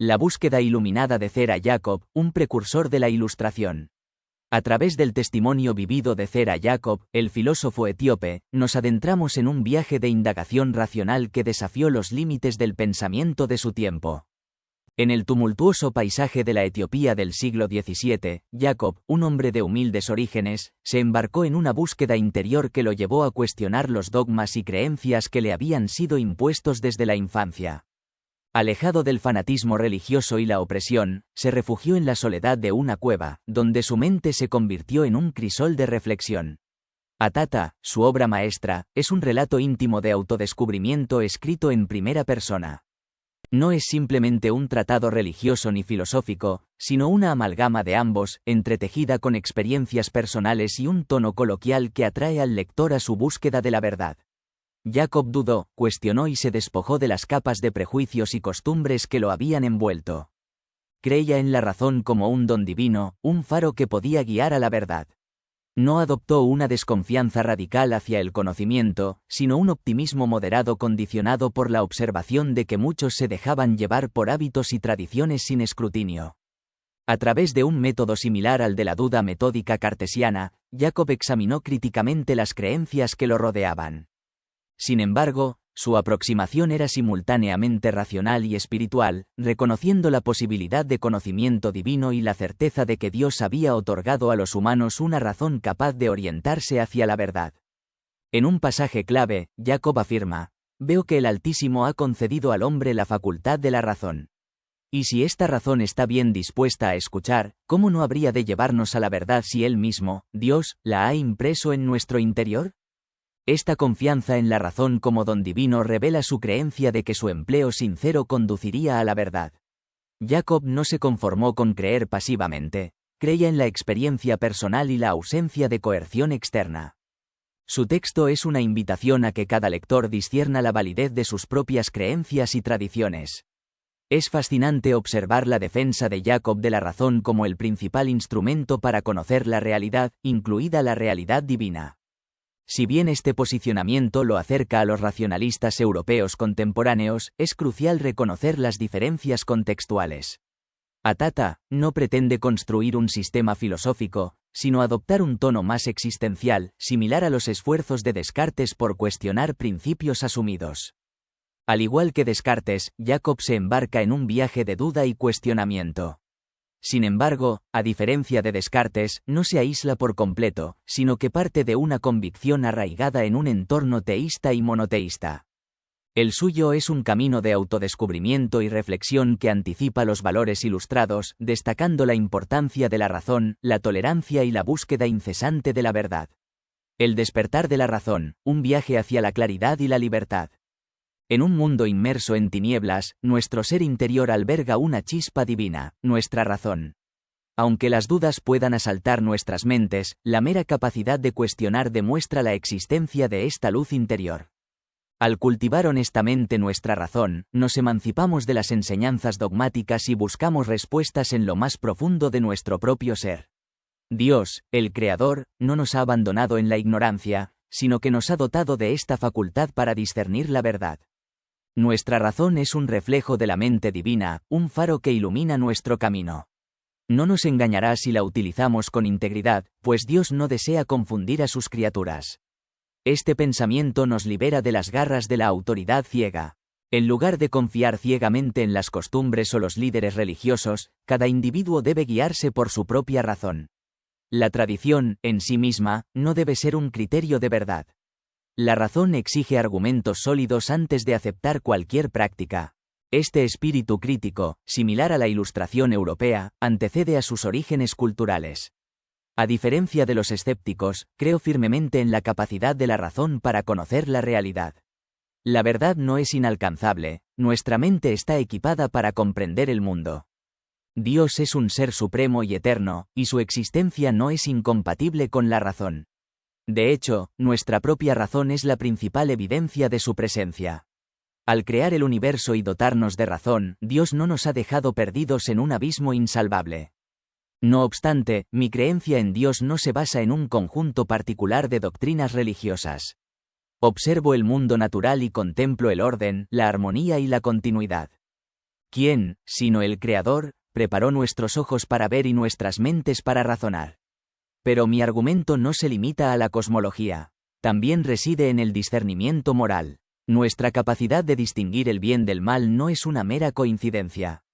La búsqueda iluminada de Zera Yacob, un precursor de la Ilustración. A través del testimonio vivido de Zera Yacob, el filósofo etíope, nos adentramos en un viaje de indagación racional que desafió los límites del pensamiento de su tiempo. En el tumultuoso paisaje de la Etiopía del siglo XVII, Yacob, un hombre de humildes orígenes, se embarcó en una búsqueda interior que lo llevó a cuestionar los dogmas y creencias que le habían sido impuestos desde la infancia. Alejado del fanatismo religioso y la opresión, se refugió en la soledad de una cueva, donde su mente se convirtió en un crisol de reflexión. Atata, su obra maestra, es un relato íntimo de autodescubrimiento escrito en primera persona. No es simplemente un tratado religioso ni filosófico, sino una amalgama de ambos, entretejida con experiencias personales y un tono coloquial que atrae al lector a su búsqueda de la verdad. Yacob dudó, cuestionó y se despojó de las capas de prejuicios y costumbres que lo habían envuelto. Creía en la razón como un don divino, un faro que podía guiar a la verdad. No adoptó una desconfianza radical hacia el conocimiento, sino un optimismo moderado condicionado por la observación de que muchos se dejaban llevar por hábitos y tradiciones sin escrutinio. A través de un método similar al de la duda metódica cartesiana, Yacob examinó críticamente las creencias que lo rodeaban. Sin embargo, su aproximación era simultáneamente racional y espiritual, reconociendo la posibilidad de conocimiento divino y la certeza de que Dios había otorgado a los humanos una razón capaz de orientarse hacia la verdad. En un pasaje clave, Yacob afirma: «Veo que el Altísimo ha concedido al hombre la facultad de la razón. Y si esta razón está bien dispuesta a escuchar, ¿cómo no habría de llevarnos a la verdad si Él mismo, Dios, la ha impreso en nuestro interior?». Esta confianza en la razón como don divino revela su creencia de que su empleo sincero conduciría a la verdad. Yacob no se conformó con creer pasivamente, creía en la experiencia personal y la ausencia de coerción externa. Su texto es una invitación a que cada lector discierna la validez de sus propias creencias y tradiciones. Es fascinante observar la defensa de Yacob de la razón como el principal instrumento para conocer la realidad, incluida la realidad divina. Si bien este posicionamiento lo acerca a los racionalistas europeos contemporáneos, es crucial reconocer las diferencias contextuales. Atata no pretende construir un sistema filosófico, sino adoptar un tono más existencial, similar a los esfuerzos de Descartes por cuestionar principios asumidos. Al igual que Descartes, Yacob se embarca en un viaje de duda y cuestionamiento. Sin embargo, a diferencia de Descartes, no se aísla por completo, sino que parte de una convicción arraigada en un entorno teísta y monoteísta. El suyo es un camino de autodescubrimiento y reflexión que anticipa los valores ilustrados, destacando la importancia de la razón, la tolerancia y la búsqueda incesante de la verdad. El despertar de la razón, un viaje hacia la claridad y la libertad. En un mundo inmerso en tinieblas, nuestro ser interior alberga una chispa divina, nuestra razón. Aunque las dudas puedan asaltar nuestras mentes, la mera capacidad de cuestionar demuestra la existencia de esta luz interior. Al cultivar honestamente nuestra razón, nos emancipamos de las enseñanzas dogmáticas y buscamos respuestas en lo más profundo de nuestro propio ser. Dios, el Creador, no nos ha abandonado en la ignorancia, sino que nos ha dotado de esta facultad para discernir la verdad. Nuestra razón es un reflejo de la mente divina, un faro que ilumina nuestro camino. No nos engañará si la utilizamos con integridad, pues Dios no desea confundir a sus criaturas. Este pensamiento nos libera de las garras de la autoridad ciega. En lugar de confiar ciegamente en las costumbres o los líderes religiosos, cada individuo debe guiarse por su propia razón. La tradición, en sí misma, no debe ser un criterio de verdad. La razón exige argumentos sólidos antes de aceptar cualquier práctica. Este espíritu crítico, similar a la Ilustración europea, antecede a sus orígenes culturales. A diferencia de los escépticos, creo firmemente en la capacidad de la razón para conocer la realidad. La verdad no es inalcanzable, nuestra mente está equipada para comprender el mundo. Dios es un ser supremo y eterno, y su existencia no es incompatible con la razón. De hecho, nuestra propia razón es la principal evidencia de su presencia. Al crear el universo y dotarnos de razón, Dios no nos ha dejado perdidos en un abismo insalvable. No obstante, mi creencia en Dios no se basa en un conjunto particular de doctrinas religiosas. Observo el mundo natural y contemplo el orden, la armonía y la continuidad. ¿Quién, sino el Creador, preparó nuestros ojos para ver y nuestras mentes para razonar? Pero mi argumento no se limita a la cosmología. También reside en el discernimiento moral. Nuestra capacidad de distinguir el bien del mal no es una mera coincidencia.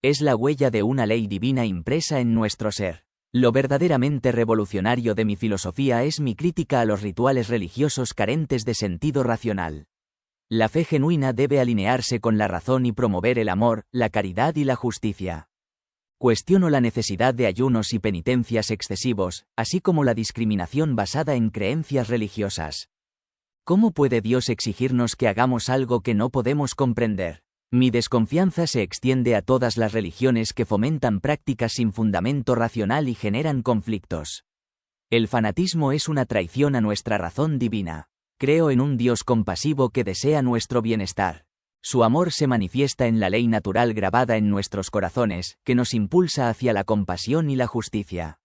Es la huella de una ley divina impresa en nuestro ser. Lo verdaderamente revolucionario de mi filosofía es mi crítica a los rituales religiosos carentes de sentido racional. La fe genuina debe alinearse con la razón y promover el amor, la caridad y la justicia. Cuestiono la necesidad de ayunos y penitencias excesivos, así como la discriminación basada en creencias religiosas. ¿Cómo puede Dios exigirnos que hagamos algo que no podemos comprender? Mi desconfianza se extiende a todas las religiones que fomentan prácticas sin fundamento racional y generan conflictos. El fanatismo es una traición a nuestra razón divina. Creo en un Dios compasivo que desea nuestro bienestar. Su amor se manifiesta en la ley natural grabada en nuestros corazones, que nos impulsa hacia la compasión y la justicia.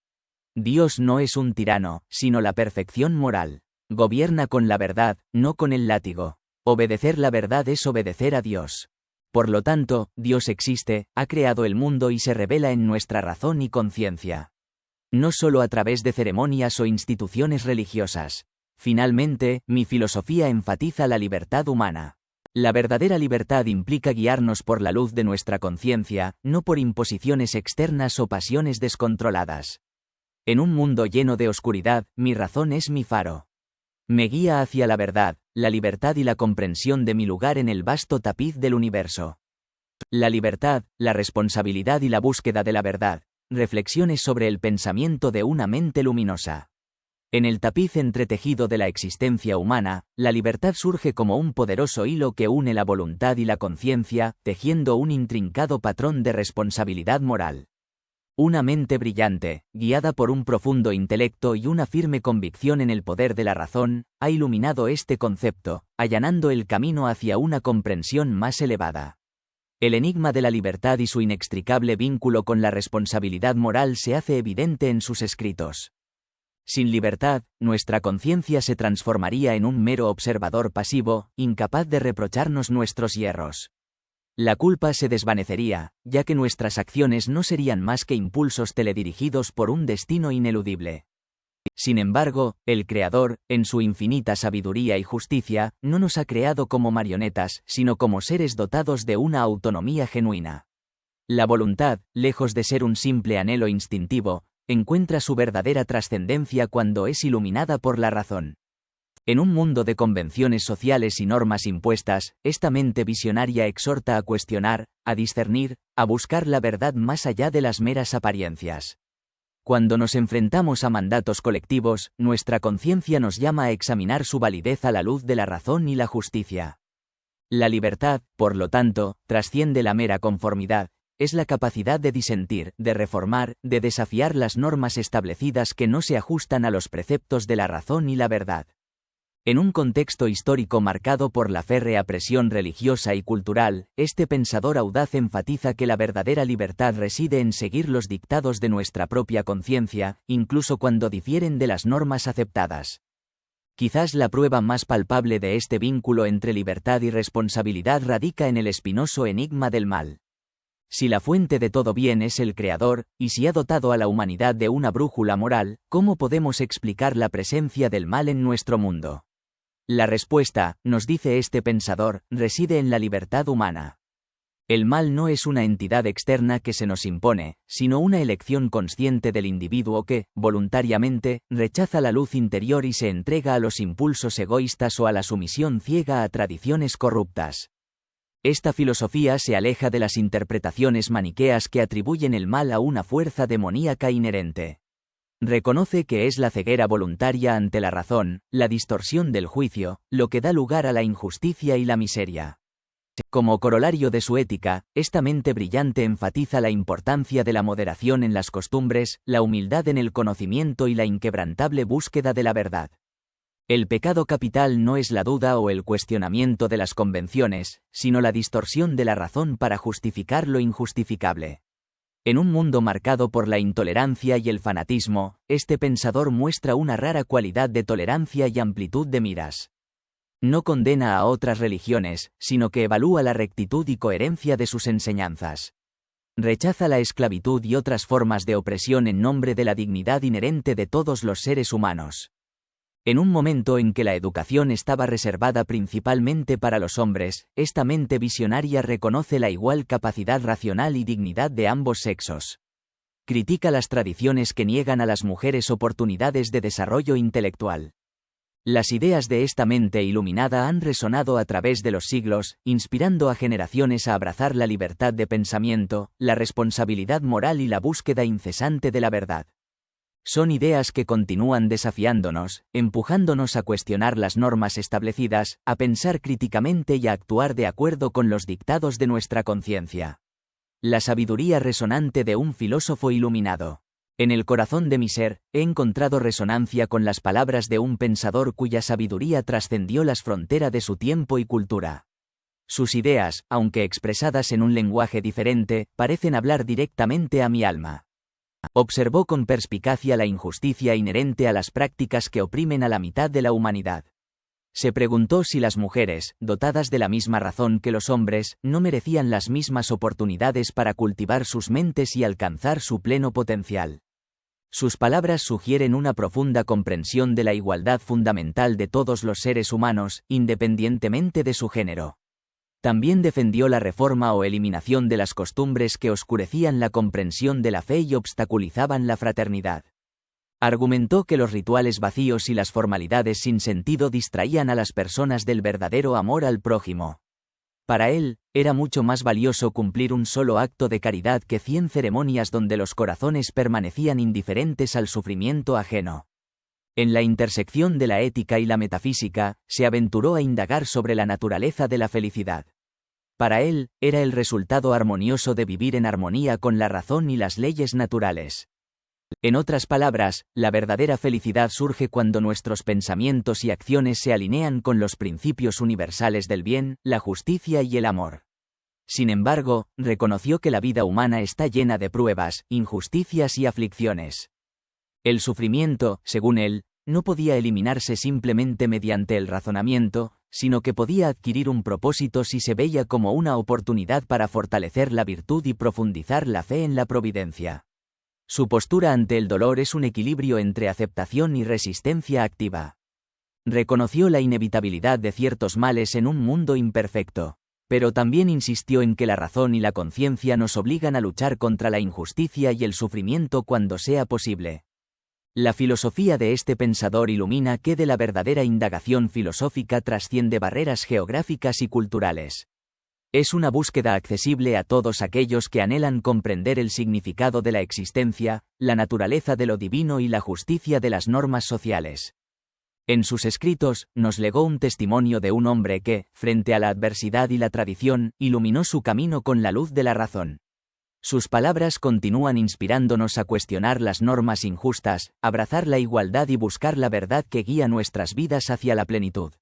Dios no es un tirano, sino la perfección moral. Gobierna con la verdad, no con el látigo. Obedecer la verdad es obedecer a Dios. Por lo tanto, Dios existe, ha creado el mundo y se revela en nuestra razón y conciencia. No solo a través de ceremonias o instituciones religiosas. Finalmente, mi filosofía enfatiza la libertad humana. La verdadera libertad implica guiarnos por la luz de nuestra conciencia, no por imposiciones externas o pasiones descontroladas. En un mundo lleno de oscuridad, mi razón es mi faro. Me guía hacia la verdad, la libertad y la comprensión de mi lugar en el vasto tapiz del universo. La libertad, la responsabilidad y la búsqueda de la verdad. Reflexiones sobre el pensamiento de una mente luminosa. En el tapiz entretejido de la existencia humana, la libertad surge como un poderoso hilo que une la voluntad y la conciencia, tejiendo un intrincado patrón de responsabilidad moral. Una mente brillante, guiada por un profundo intelecto y una firme convicción en el poder de la razón, ha iluminado este concepto, allanando el camino hacia una comprensión más elevada. El enigma de la libertad y su inextricable vínculo con la responsabilidad moral se hace evidente en sus escritos. Sin libertad, nuestra conciencia se transformaría en un mero observador pasivo, incapaz de reprocharnos nuestros hierros. La culpa se desvanecería, ya que nuestras acciones no serían más que impulsos teledirigidos por un destino ineludible. Sin embargo, el Creador, en su infinita sabiduría y justicia, no nos ha creado como marionetas, sino como seres dotados de una autonomía genuina. La voluntad, lejos de ser un simple anhelo instintivo, encuentra su verdadera trascendencia cuando es iluminada por la razón. En un mundo de convenciones sociales y normas impuestas, esta mente visionaria exhorta a cuestionar, a discernir, a buscar la verdad más allá de las meras apariencias. Cuando nos enfrentamos a mandatos colectivos, nuestra conciencia nos llama a examinar su validez a la luz de la razón y la justicia. La libertad, por lo tanto, trasciende la mera conformidad, es la capacidad de disentir, de reformar, de desafiar las normas establecidas que no se ajustan a los preceptos de la razón y la verdad. En un contexto histórico marcado por la férrea presión religiosa y cultural, este pensador audaz enfatiza que la verdadera libertad reside en seguir los dictados de nuestra propia conciencia, incluso cuando difieren de las normas aceptadas. Quizás la prueba más palpable de este vínculo entre libertad y responsabilidad radica en el espinoso enigma del mal. Si la fuente de todo bien es el Creador, y si ha dotado a la humanidad de una brújula moral, ¿cómo podemos explicar la presencia del mal en nuestro mundo? La respuesta, nos dice este pensador, reside en la libertad humana. El mal no es una entidad externa que se nos impone, sino una elección consciente del individuo que, voluntariamente, rechaza la luz interior y se entrega a los impulsos egoístas o a la sumisión ciega a tradiciones corruptas. Esta filosofía se aleja de las interpretaciones maniqueas que atribuyen el mal a una fuerza demoníaca inherente. Reconoce que es la ceguera voluntaria ante la razón, la distorsión del juicio, lo que da lugar a la injusticia y la miseria. Como corolario de su ética, esta mente brillante enfatiza la importancia de la moderación en las costumbres, la humildad en el conocimiento y la inquebrantable búsqueda de la verdad. El pecado capital no es la duda o el cuestionamiento de las convenciones, sino la distorsión de la razón para justificar lo injustificable. En un mundo marcado por la intolerancia y el fanatismo, este pensador muestra una rara cualidad de tolerancia y amplitud de miras. No condena a otras religiones, sino que evalúa la rectitud y coherencia de sus enseñanzas. Rechaza la esclavitud y otras formas de opresión en nombre de la dignidad inherente de todos los seres humanos. En un momento en que la educación estaba reservada principalmente para los hombres, esta mente visionaria reconoce la igual capacidad racional y dignidad de ambos sexos. Critica las tradiciones que niegan a las mujeres oportunidades de desarrollo intelectual. Las ideas de esta mente iluminada han resonado a través de los siglos, inspirando a generaciones a abrazar la libertad de pensamiento, la responsabilidad moral y la búsqueda incesante de la verdad. Son ideas que continúan desafiándonos, empujándonos a cuestionar las normas establecidas, a pensar críticamente y a actuar de acuerdo con los dictados de nuestra conciencia. La sabiduría resonante de un filósofo iluminado. En el corazón de mi ser, he encontrado resonancia con las palabras de un pensador cuya sabiduría trascendió las fronteras de su tiempo y cultura. Sus ideas, aunque expresadas en un lenguaje diferente, parecen hablar directamente a mi alma. Observó con perspicacia la injusticia inherente a las prácticas que oprimen a la mitad de la humanidad. Se preguntó si las mujeres, dotadas de la misma razón que los hombres, no merecían las mismas oportunidades para cultivar sus mentes y alcanzar su pleno potencial. Sus palabras sugieren una profunda comprensión de la igualdad fundamental de todos los seres humanos, independientemente de su género. También defendió la reforma o eliminación de las costumbres que oscurecían la comprensión de la fe y obstaculizaban la fraternidad. Argumentó que los rituales vacíos y las formalidades sin sentido distraían a las personas del verdadero amor al prójimo. Para él, era mucho más valioso cumplir un solo acto de caridad que 100 ceremonias donde los corazones permanecían indiferentes al sufrimiento ajeno. En la intersección de la ética y la metafísica, se aventuró a indagar sobre la naturaleza de la felicidad. Para él, era el resultado armonioso de vivir en armonía con la razón y las leyes naturales. En otras palabras, la verdadera felicidad surge cuando nuestros pensamientos y acciones se alinean con los principios universales del bien, la justicia y el amor. Sin embargo, reconoció que la vida humana está llena de pruebas, injusticias y aflicciones. El sufrimiento, según él, no podía eliminarse simplemente mediante el razonamiento, sino que podía adquirir un propósito si se veía como una oportunidad para fortalecer la virtud y profundizar la fe en la providencia. Su postura ante el dolor es un equilibrio entre aceptación y resistencia activa. Reconoció la inevitabilidad de ciertos males en un mundo imperfecto, pero también insistió en que la razón y la conciencia nos obligan a luchar contra la injusticia y el sufrimiento cuando sea posible. La filosofía de este pensador ilumina que de la verdadera indagación filosófica trasciende barreras geográficas y culturales. Es una búsqueda accesible a todos aquellos que anhelan comprender el significado de la existencia, la naturaleza de lo divino y la justicia de las normas sociales. En sus escritos, nos legó un testimonio de un hombre que, frente a la adversidad y la tradición, iluminó su camino con la luz de la razón. Sus palabras continúan inspirándonos a cuestionar las normas injustas, abrazar la igualdad y buscar la verdad que guía nuestras vidas hacia la plenitud.